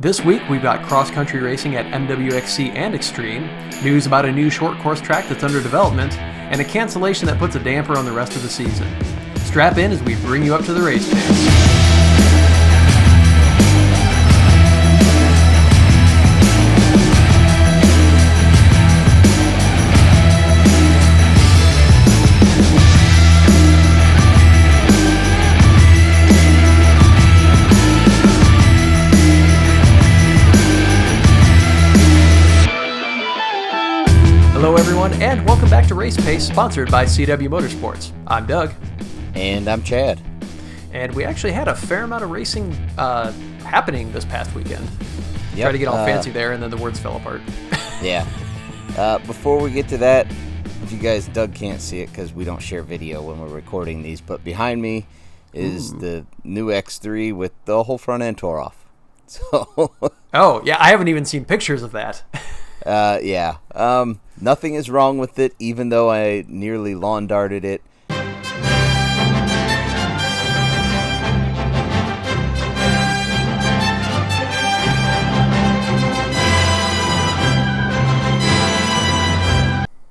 This week, we've got cross-country racing at MWXC and Extreme, news about a new short course track that's under development, and a cancellation that puts a damper on the rest of the season. Strap in as we bring you up to the race pace. Hello everyone, and welcome back to Race Pace, sponsored by CW Motorsports. I'm Doug. And I'm Chad. And we actually had a fair amount of racing happening this past weekend. Yep. Tried to get all fancy there, and then the words fell apart. Yeah. Before we get to that, if you guys, Doug can't see it because we don't share video when we're recording these, but behind me is the new X3 with the whole front end tore off. So. Oh, yeah, I haven't even seen pictures of that. Yeah. Nothing is wrong with it, even though I nearly lawn darted it.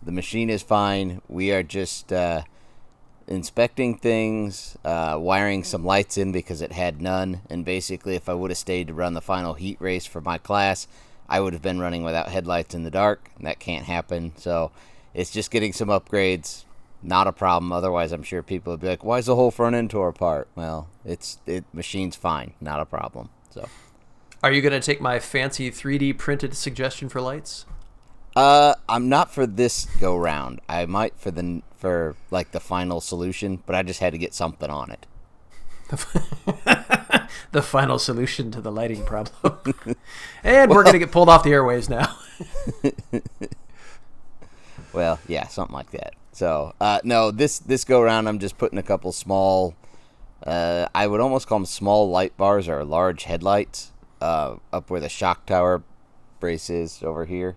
The machine is fine. We are just inspecting things, wiring some lights in because it had none. And basically, if I would have stayed to run the final heat race for my class, I would have been running without headlights in the dark, and that can't happen. So it's just getting some upgrades. Not a problem. Otherwise, I'm sure people would be like, why is the whole front end tore apart? Well, machine's fine. Not a problem. So, are you going to take my fancy 3D printed suggestion for lights? I'm not for this go round. I might for the final solution, but I just had to get something on it. The final solution to the lighting problem. And we're going to get pulled off the airwaves now. Well, yeah, something like that. So, no, this go around, I'm just putting a couple small, I would almost call them small light bars or large headlights up where the shock tower brace is over here.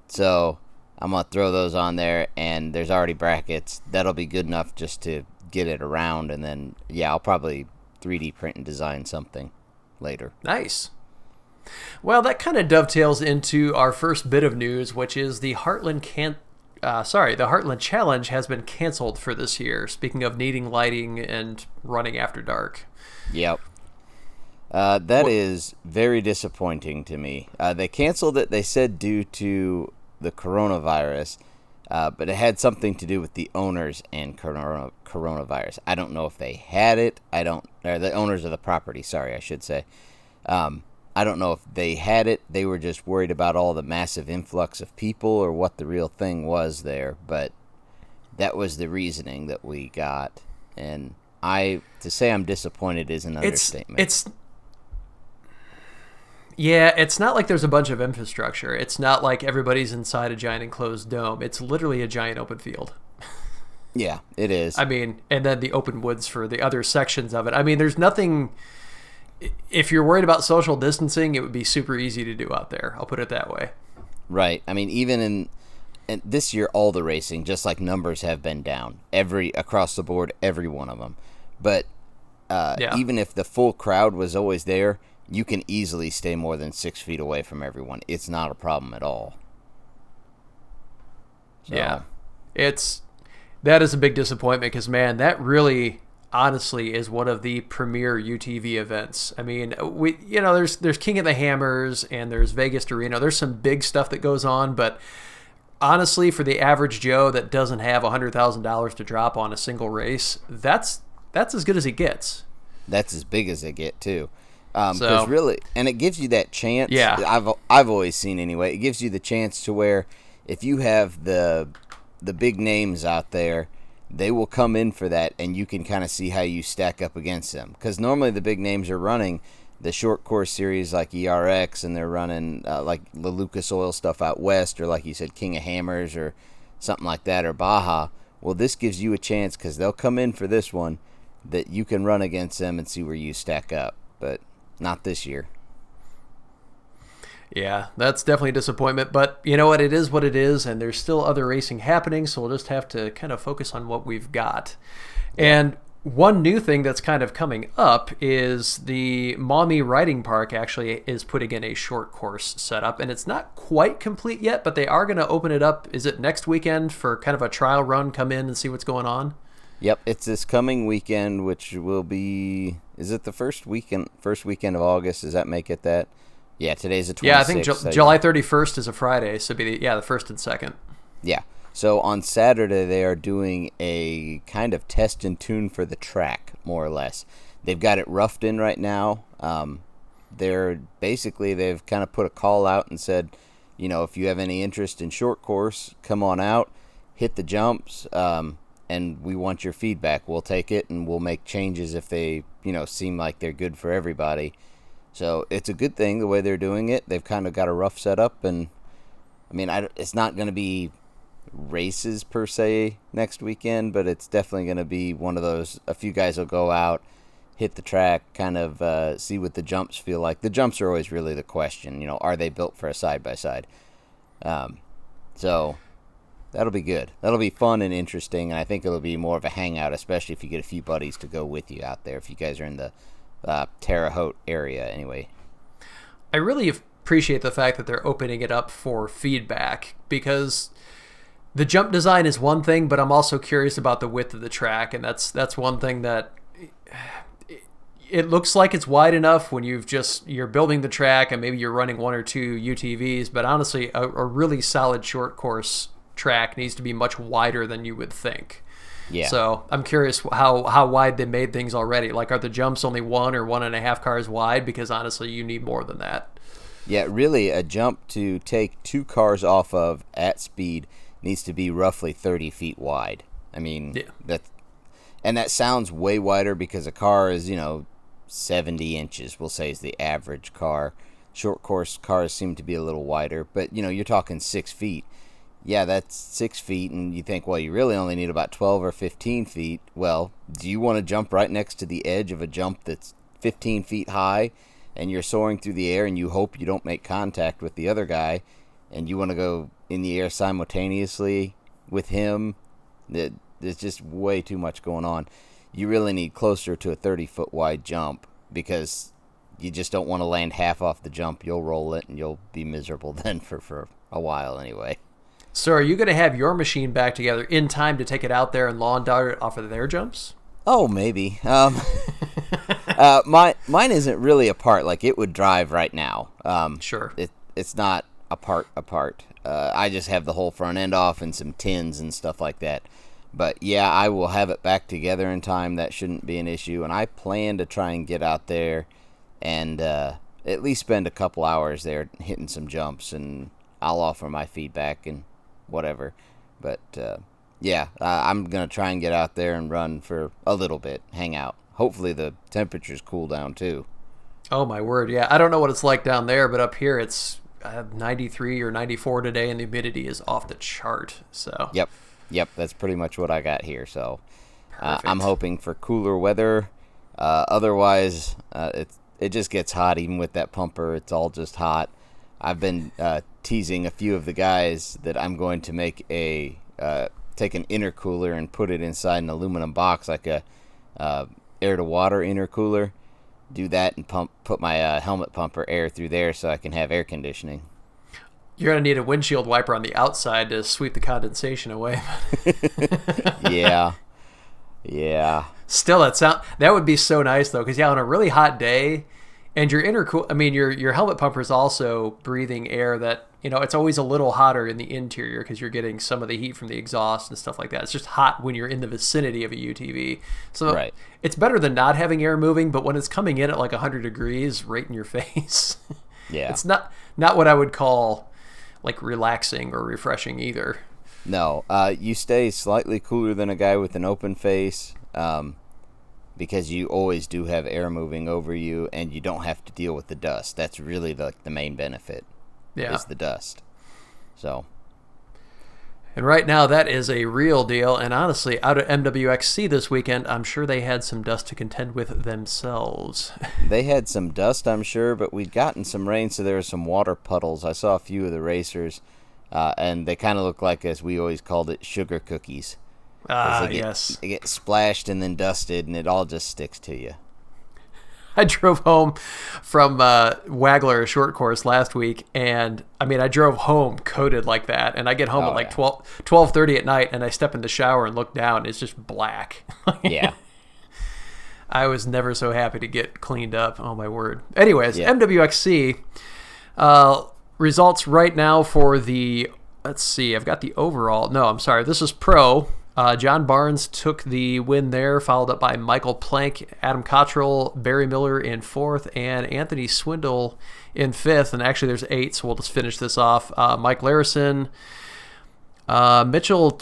So I'm going to throw those on there, and there's already brackets. That'll be good enough just to get it around, and then, yeah, I'll probably 3D print and design something later. Nice. Well, that kind of dovetails into our first bit of news, which is the Heartland Challenge has been canceled for this year. Speaking of needing lighting and running after dark. Yep. That is very disappointing to me. They canceled it, they said, due to the coronavirus, but it had something to do with the owners and coronavirus. I don't know if they had it. Or the owners of the property, sorry, I should say. I don't know if they had it. They were just worried about all the massive influx of people or what the real thing was there. But that was the reasoning that we got. And to say I'm disappointed is an understatement. Yeah, it's not like there's a bunch of infrastructure. It's not like everybody's inside a giant enclosed dome. It's literally a giant open field. Yeah, it is. I mean, and then the open woods for the other sections of it. I mean, there's nothing... If you're worried about social distancing, it would be super easy to do out there. I'll put it that way. Right. I mean, even in this year, all the racing, just like numbers have been down. Across the board, every one of them. But even if the full crowd was always there, you can easily stay more than 6 feet away from everyone. It's not a problem at all. So. Yeah. That is a big disappointment because, man, that really... honestly is one of the premier UTV events. I mean, there's King of the Hammers and there's Vegas to Reno. There's some big stuff that goes on, but honestly, for the average Joe that doesn't have $100,000 to drop on a single race, that's as good as it gets. That's as big as it get too. Because really, and it gives you that chance. Yeah, I've always seen anyway. It gives you the chance to where if you have the big names out there, they will come in for that, and you can kind of see how you stack up against them. Because normally the big names are running the short course series like ERX, and they're running like the Lucas Oil stuff out west, or like you said, King of Hammers, or something like that, or Baja. Well, this gives you a chance because they'll come in for this one that you can run against them and see where you stack up. But not this year. Yeah, that's definitely a disappointment, but you know what? It is what it is, and there's still other racing happening, so we'll just have to kind of focus on what we've got. And One new thing that's kind of coming up is the MuaMee Riding Park actually is putting in a short course setup, and it's not quite complete yet, but they are going to open it up. Is it next weekend for kind of a trial run? Come in and see what's going on. Yep, it's this coming weekend, which will be. Is it the first weekend of August? Does that make it that? Yeah, today's the 26th. Yeah, I think July 31st is a Friday, so it'd be the first and second. Yeah. So on Saturday, they are doing a kind of test and tune for the track, more or less. They've got it roughed in right now. They've kind of put a call out and said, if you have any interest in short course, come on out, hit the jumps, and we want your feedback. We'll take it, and we'll make changes if they, seem like they're good for everybody. So it's a good thing the way they're doing it. They've kind of got a rough setup, and, it's not going to be races per se next weekend, but it's definitely going to be one of those. A few guys will go out, hit the track, kind of see what the jumps feel like. The jumps are always really the question. Are they built for a side-by-side? So that'll be good. That'll be fun and interesting, and I think it'll be more of a hangout, especially if you get a few buddies to go with you out there, if you guys are in the Terre Haute area anyway. I really appreciate the fact that they're opening it up for feedback, because the jump design is one thing, but I'm also curious about the width of the track, and that's one thing that it looks like it's wide enough when you're building the track and maybe you're running one or two UTVs, but honestly, a really solid short course track needs to be much wider than you would think. Yeah. So I'm curious how wide they made things already. Like, are the jumps only 1 or 1.5 cars wide? Because honestly, you need more than that. Yeah, really, a jump to take 2 cars off of at speed needs to be roughly 30 feet wide. That sounds way wider because a car is, 70 inches, we'll say, is the average car. Short course cars seem to be a little wider, but, you're talking 6 feet. Yeah, that's 6 feet, and you think, well, you really only need about 12 or 15 feet. Well, do you want to jump right next to the edge of a jump that's 15 feet high, and you're soaring through the air, and you hope you don't make contact with the other guy, and you want to go in the air simultaneously with him? There's just way too much going on. You really need closer to a 30-foot wide jump, because you just don't want to land half off the jump. You'll roll it, and you'll be miserable then for a while anyway. So are you going to have your machine back together in time to take it out there and lawn dart it off of their jumps? Oh, maybe. Mine isn't really apart. Like, it would drive right now. Sure. It's not apart. I just have the whole front end off and some tins and stuff like that. But yeah, I will have it back together in time. That shouldn't be an issue. And I plan to try and get out there and at least spend a couple hours there hitting some jumps, and I'll offer my feedback and whatever. But I'm going to try and get out there and run for a little bit, hang out. Hopefully the temperatures cool down too. Oh my word, yeah. I don't know what it's like down there, but up here it's 93 or 94 today, and the humidity is off the chart. So Yep, that's pretty much what I got here. So I'm hoping for cooler weather. Otherwise, it just gets hot even with that pumper. It's all just hot. I've been teasing a few of the guys that I'm going to make take an intercooler and put it inside an aluminum box, like a air-to-water intercooler. Do that and put my helmet pumper air through there so I can have air conditioning. You're going to need a windshield wiper on the outside to sweep the condensation away. Yeah. Still, that would be so nice, though, because, on a really hot day, and your your helmet pumper is also breathing air that, it's always a little hotter in the interior because you're getting some of the heat from the exhaust and stuff like that. It's just hot when you're in the vicinity of a UTV. So right. It's better than not having air moving, but when it's coming in at like 100 degrees right in your face, yeah, it's not what I would call like relaxing or refreshing either. No, you stay slightly cooler than a guy with an open face, because you always do have air moving over you, and you don't have to deal with the dust. That's really the main benefit. Yeah. Is the dust. So. And right now, that is a real deal. And honestly, out at MWXC this weekend, I'm sure they had some dust to contend with themselves. They had some dust, I'm sure, but we'd gotten some rain, so there were some water puddles. I saw a few of the racers, and they kind of looked like, as we always called it, sugar cookies. Yes. They get splashed and then dusted, and it all just sticks to you. I drove home from Waggler short course last week, and I drove home coated like that, and I get home at 12:30 at night, and I step in the shower and look down, and it's just black. Yeah. I was never so happy to get cleaned up. Oh, my word. Anyways, Yeah. MWXC results right now for the, let's see, I've got the overall. No, I'm sorry. This is pro. John Barnes took the win there, followed up by Michael Plank, Adam Cottrell, Barry Miller in fourth, and Anthony Swindle in fifth. And actually, there's 8, so we'll just finish this off. Mike Larison, Mitchell,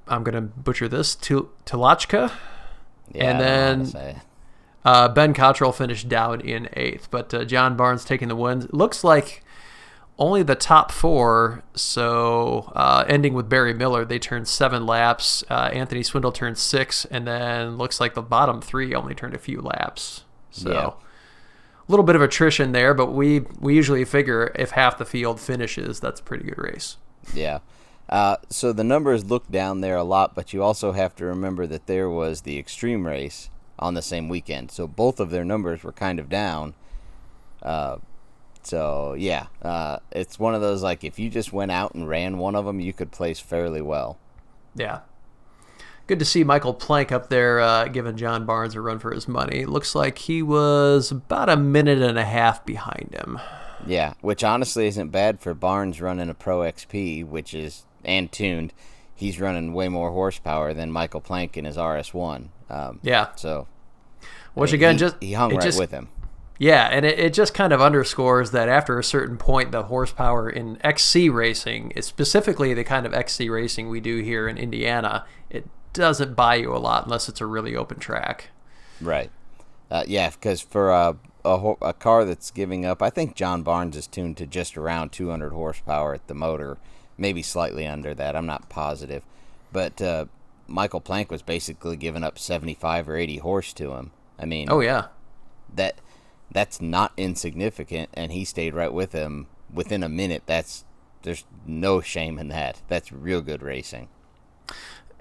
I'm going to butcher this, Tulachka. Yeah, and then Ben Cottrell finished down in 8th. But John Barnes taking the win. Looks like only the top 4, so ending with Barry Miller, they turned 7 laps. Anthony Swindle turned 6, and then looks like the bottom 3 only turned a few laps. So a little bit of attrition there, but we usually figure if half the field finishes, that's a pretty good race. Yeah. So the numbers look down there a lot, but you also have to remember that there was the Extreme race on the same weekend. So both of their numbers were kind of down. So, it's one of those, like, if you just went out and ran one of them, you could place fairly well. Yeah. Good to see Michael Plank up there giving John Barnes a run for his money. Looks like he was about a minute and a half behind him. Yeah, which honestly isn't bad for Barnes running a Pro XP, and tuned. He's running way more horsepower than Michael Plank in his RS1. So, which he hung with him. Yeah, and it just kind of underscores that after a certain point, the horsepower in XC racing, specifically the kind of XC racing we do here in Indiana, it doesn't buy you a lot unless it's a really open track. Right. Because for a car that's giving up, I think John Barnes is tuned to just around 200 horsepower at the motor, maybe slightly under that. I'm not positive. But Michael Plank was basically giving up 75 or 80 horse to him. Oh, yeah. That's not insignificant, and he stayed right with him within a minute. There's no shame in that. That's real good racing.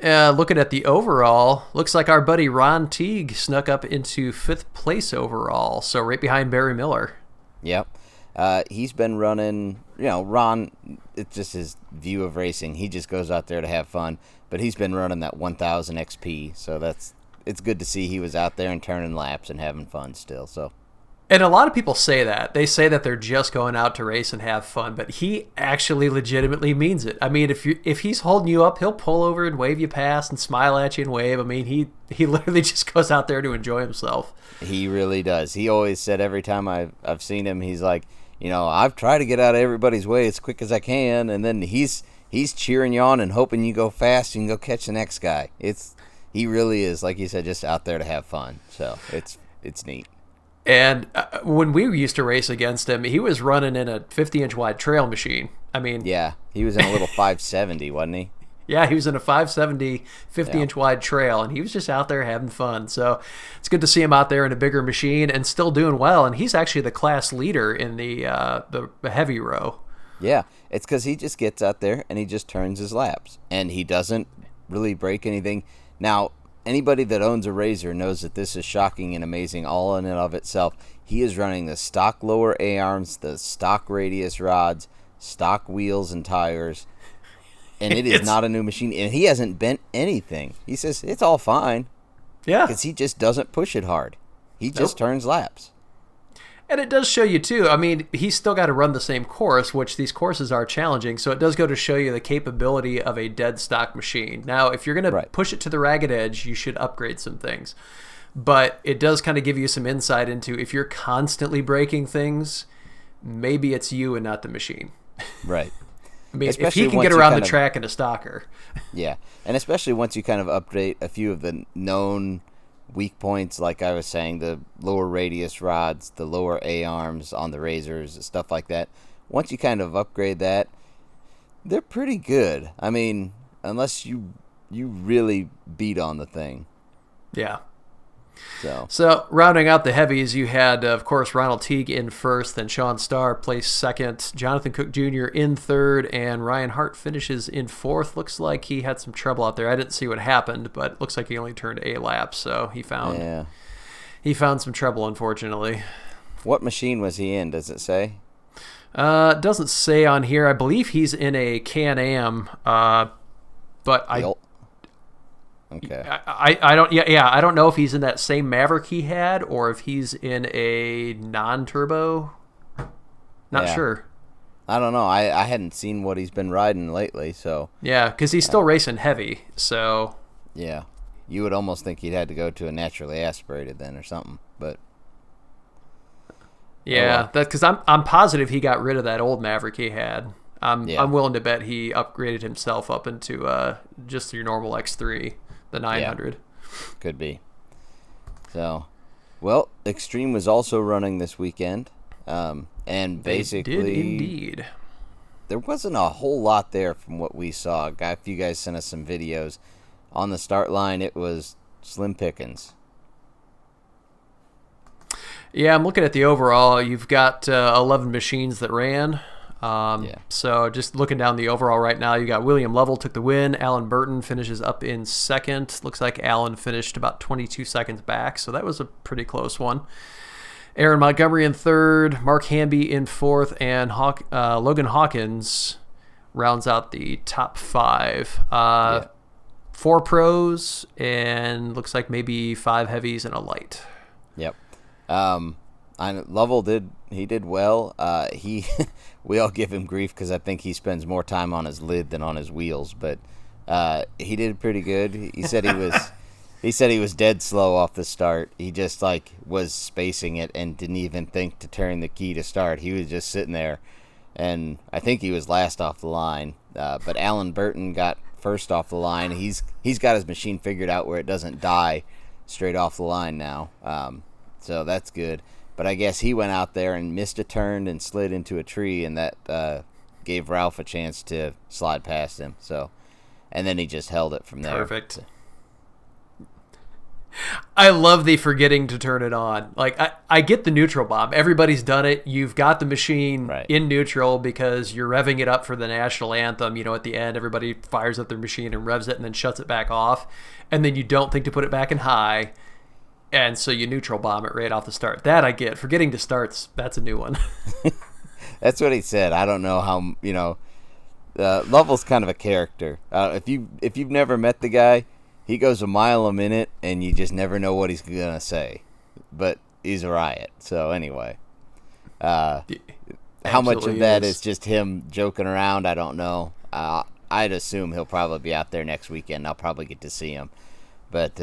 Looking at the overall, looks like our buddy Ron Teague snuck up into 5th place overall, so right behind Barry Miller. Yep. He's been running, Ron, it's just his view of racing. He just goes out there to have fun, but he's been running that 1000 XP, so it's good to see he was out there and turning laps and having fun still, so. And a lot of people say that. They say that they're just going out to race and have fun, but he actually legitimately means it. If he's holding you up, he'll pull over and wave you past and smile at you and wave. He literally just goes out there to enjoy himself. He really does. He always said every time I've seen him, he's like, I've tried to get out of everybody's way as quick as I can, and then he's cheering you on and hoping you go fast and go catch the next guy. He really is, like you said, just out there to have fun. So it's neat. And when we used to race against him, he was running in a 50-inch wide trail machine. Yeah, he was in a little 570, wasn't he? Yeah, he was in a 570 50-inch wide trail, and he was just out there having fun. So it's good to see him out there in a bigger machine and still doing well. And he's actually the class leader in the heavy row. Yeah, it's because he just gets out there and he just turns his laps, and he doesn't really break anything. Now, anybody that owns a Razor knows that this is shocking and amazing all in and of itself. He is running the stock lower A-arms, the stock radius rods, stock wheels and tires, and it is not a new machine. And he hasn't bent anything. He says it's all fine. Yeah. Because he just doesn't push it hard. He just turns laps. And it does show you, too. He's still got to run the same course, which these courses are challenging. So it does go to show you the capability of a dead stock machine. Now, if you're going to push it to the ragged edge, you should upgrade some things. But it does kind of give you some insight into if you're constantly breaking things, maybe it's you and not the machine. Right. If he can get around the track in a stocker. Yeah. And especially once you kind of update a few of the known weak points, like I was saying, the lower radius rods, the lower A-arms on the Razors, stuff like that. Once you kind of upgrade that, they're pretty good. Unless you really beat on the thing. Yeah. So rounding out the heavies, you had, of course, Ronald Teague in first, then Sean Starr placed second, Jonathan Cook Jr. in third, and Ryan Hart finishes in fourth. Looks like he had some trouble out there. I didn't see what happened, but it looks like he only turned a lap, so he found some trouble, unfortunately. What machine was he in? Does it say? It doesn't say on here. I believe he's in a Can-Am, but Okay. I don't I don't know if he's in that same Maverick he had or if he's in a non-turbo. Not sure. I don't know. I hadn't seen what he's been riding lately, so. Yeah, because he's still racing heavy, so. Yeah. You would almost think he'd had to go to a naturally aspirated then or something, but. Yeah, because I'm positive he got rid of that old Maverick he had. I'm willing to bet he upgraded himself up into just your normal X3. The 900. Yeah, could be. So, well, Extreme was also running this weekend. And basically, they did indeed. There wasn't a whole lot there from what we saw. A few guys sent us some videos. On the start line, it was slim pickings. Yeah, I'm looking at the overall. You've got 11 machines that ran. So just looking down the overall right now, you got William Lovell took the win. Alan Burton finishes up in second. Looks like Alan finished about 22 seconds back, so that was a pretty close one. Aaron Montgomery in third, Mark Hamby in fourth, and Logan Hawkins rounds out the top five. 4 pros and looks like maybe 5 heavies and a light. Yep. Lovell did well. We all give him grief because I think he spends more time on his lid than on his wheels, but he did pretty good. He said he was dead slow off the start. He just was spacing it and didn't even think to turn the key to start. He was just sitting there, and I think he was last off the line. But Alan Burton got first off the line. He's got his machine figured out where it doesn't die straight off the line now. So that's good. But I guess he went out there and missed a turn and slid into a tree, and that gave Ralph a chance to slide past him. So, and then he just held it from there. Perfect. I love the forgetting to turn it on. I get the neutral bomb. Everybody's done it. You've got the machine in neutral because you're revving it up for the national anthem. At the end, everybody fires up their machine and revs it and then shuts it back off. And then you don't think to put it back in high. And so you neutral bomb it right off the start. That I get. Forgetting to start, that's a new one. That's what he said. I don't know how, Lovell's kind of a character. If you've never met the guy, he goes a mile a minute, and you just never know what he's going to say. But he's a riot. So anyway, how much of that is just him joking around, I don't know. I'd assume he'll probably be out there next weekend. I'll probably get to see him. But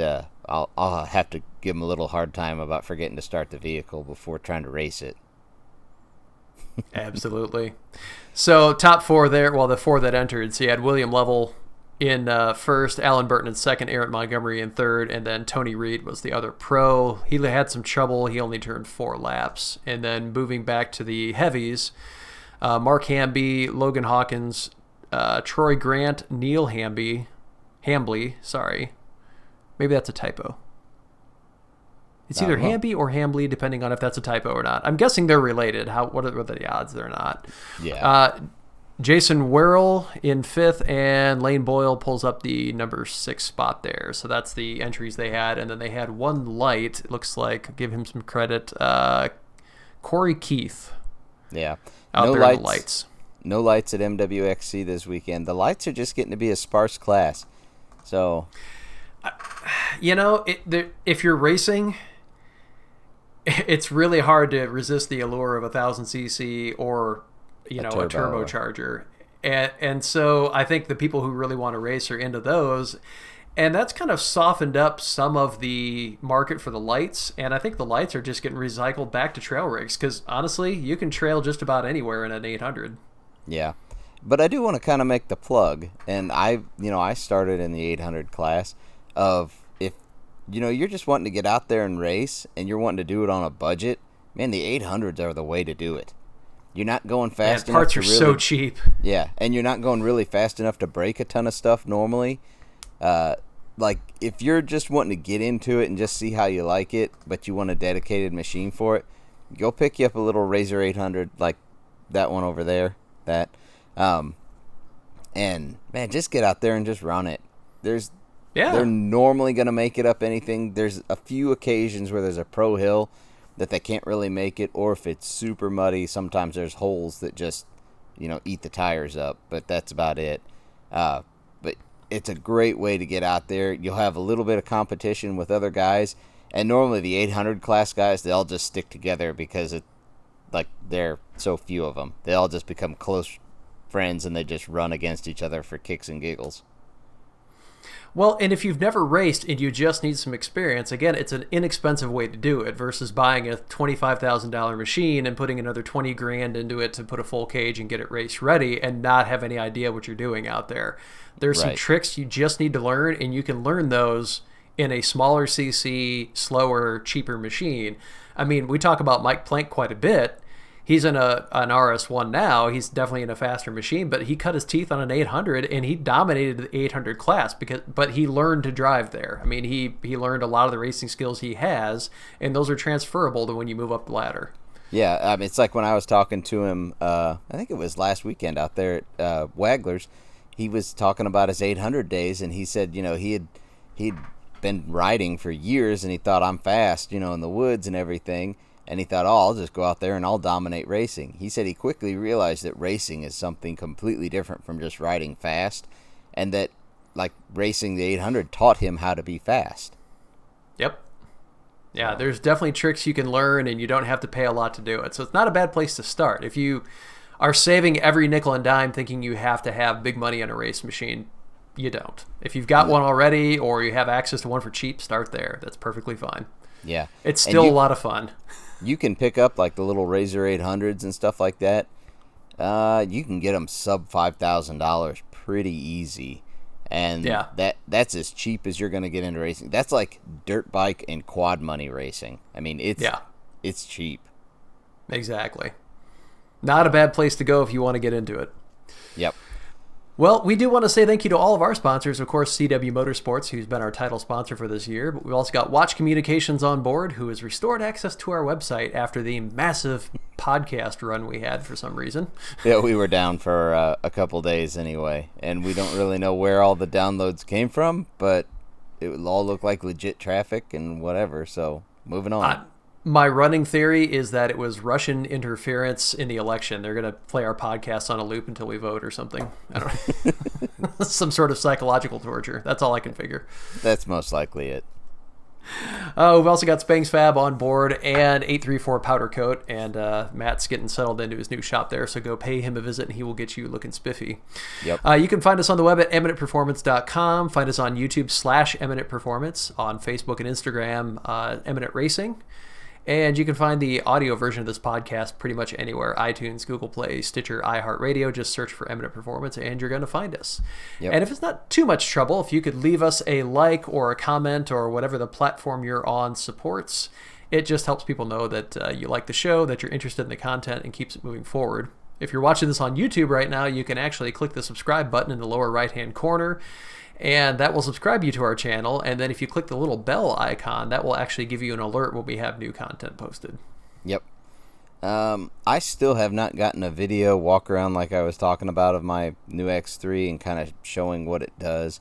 I'll have to give him a little hard time about forgetting to start the vehicle before trying to race it. Absolutely. So top 4 there, the 4 that entered. So you had William Lovell in first, Alan Burton in second, Aaron Montgomery in third, and then Tony Reed was the other pro. He had some trouble. He only turned 4 laps. And then moving back to the heavies, Mark Hamby, Logan Hawkins, Troy Grant, Neil Hambly, sorry. Maybe that's a typo. It's either Hamby or Hambly, depending on if that's a typo or not. I'm guessing they're related. What are the odds they're not? Yeah. Jason Werrell in 5th, and Lane Boyle pulls up the number 6 spot there. So that's the entries they had. And then they had 1 light, it looks like. Give him some credit. Corey Keith. Yeah. Out there in the lights. No lights at MWXC this weekend. The lights are just getting to be a sparse class. So... if you're racing, it's really hard to resist the allure of 1,000cc or, a turbocharger. And so I think the people who really want to race are into those. And that's kind of softened up some of the market for the lights. And I think the lights are just getting recycled back to trail rigs because, honestly, you can trail just about anywhere in an 800. Yeah. But I do want to kind of make the plug. And I started in the 800 class of if, you're just wanting to get out there and race and you're wanting to do it on a budget, man, the 800s are the way to do it. You're not going fast enough. Parts are so cheap. Yeah, and you're not going really fast enough to break a ton of stuff normally. like, if you're just wanting to get into it and just see how you like it, but you want a dedicated machine for it, go pick you up a little Razor 800, like that one over there. And man, just get out there and just run it. They're normally going to make it up anything. There's a few occasions where there's a pro hill that they can't really make it, or if it's super muddy, sometimes there's holes that just, eat the tires up, but that's about it. But it's a great way to get out there. You'll have a little bit of competition with other guys, and normally the 800 class guys, they all just stick together because there are so few of them. They all just become close friends, and they just run against each other for kicks and giggles. Well, and if you've never raced and you just need some experience, again, it's an inexpensive way to do it versus buying a $25,000 machine and putting another $20,000 into it to put a full cage and get it race ready and not have any idea what you're doing out there. There's some tricks you just need to learn, and you can learn those in a smaller CC, slower, cheaper machine. I mean, we talk about Mike Plank quite a bit. He's in an RS1 now. He's definitely in a faster machine, but he cut his teeth on an 800, and he dominated the 800 class but he learned to drive there. I mean, he learned a lot of the racing skills he has, and those are transferable to when you move up the ladder. Yeah, it's like when I was talking to him, I think it was last weekend out there at Wagler's, he was talking about his 800 days, and he said, he'd been riding for years, and he thought, I'm fast, in the woods and everything. And he thought, I'll just go out there and I'll dominate racing. He said he quickly realized that racing is something completely different from just riding fast, and that, racing the 800 taught him how to be fast. Yep. Yeah, there's definitely tricks you can learn, and you don't have to pay a lot to do it. So it's not a bad place to start. If you are saving every nickel and dime thinking you have to have big money on a race machine, you don't. If you've got one already or you have access to one for cheap, start there. That's perfectly fine. Yeah. It's still a lot of fun. You can pick up the little Razor 800s and stuff like that. You can get them sub $5,000 pretty easy. And that's as cheap as you're going to get into racing. That's like dirt bike and quad money racing. I mean, it's cheap. Exactly. Not a bad place to go if you want to get into it. Yep. Well, we do want to say thank you to all of our sponsors. Of course, CW Motorsports, who's been our title sponsor for this year. But we've also got Watch Communications on board, who has restored access to our website after the massive podcast run we had for some reason. Yeah, we were down for a couple days anyway. And we don't really know where all the downloads came from, but it would all look like legit traffic and whatever. So, moving on. My running theory is that it was Russian interference in the election. They're going to play our podcast on a loop until we vote or something. I don't know. Some sort of psychological torture. That's all I can figure. That's most likely it. We've also got Spangs Fab on board and 834 Powder Coat, and Matt's getting settled into his new shop there, so go pay him a visit and he will get you looking spiffy. Yep. You can find us on the web at eminentperformance.com. Find us on YouTube /Eminent Performance, on Facebook and Instagram, Eminent Racing. And you can find the audio version of this podcast pretty much anywhere. iTunes, Google Play, Stitcher, iHeartRadio. Just search for Eminent Performance and you're going to find us. Yep. And if it's not too much trouble, if you could leave us a like or a comment or whatever the platform you're on supports, it just helps people know that you like the show, that you're interested in the content, and keeps it moving forward. If you're watching this on YouTube right now, you can actually click the subscribe button in the lower right-hand corner, and that will subscribe you to our channel. And then if you click the little bell icon, that will actually give you an alert when we have new content posted. Yep. I still have not gotten a video walk around like I was talking about of my new X3 and kind of showing what it does.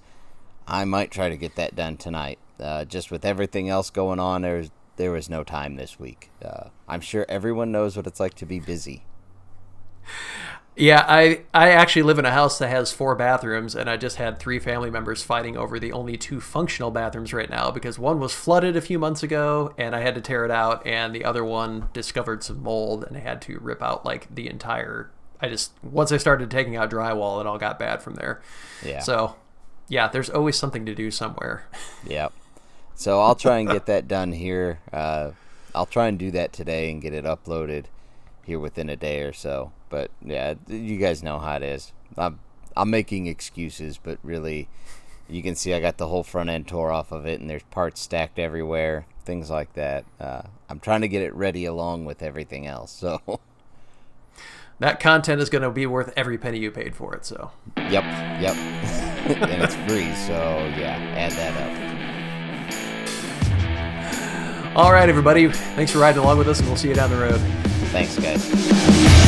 I might try to get that done tonight. Just with everything else going on, there was no time this week. I'm sure everyone knows what it's like to be busy. Yeah, I actually live in a house that has 4 bathrooms, and I just had 3 family members fighting over the only 2 functional bathrooms right now because one was flooded a few months ago, and I had to tear it out, and the other one discovered some mold, and I had to rip out the entire... Once I started taking out drywall, it all got bad from there. Yeah. So, yeah, there's always something to do somewhere. Yep. So I'll try and get that done here. I'll try and do that today and get it uploaded here within a day or so. But yeah, you guys know how it is. I'm making excuses, but really, you can see I got the whole front end tore off of it, and there's parts stacked everywhere, things like that. I'm trying to get it ready along with everything else. So that content is going to be worth every penny you paid for it. So. Yep. and it's free. So yeah, add that up. All right, everybody. Thanks for riding along with us, and we'll see you down the road. Thanks, guys.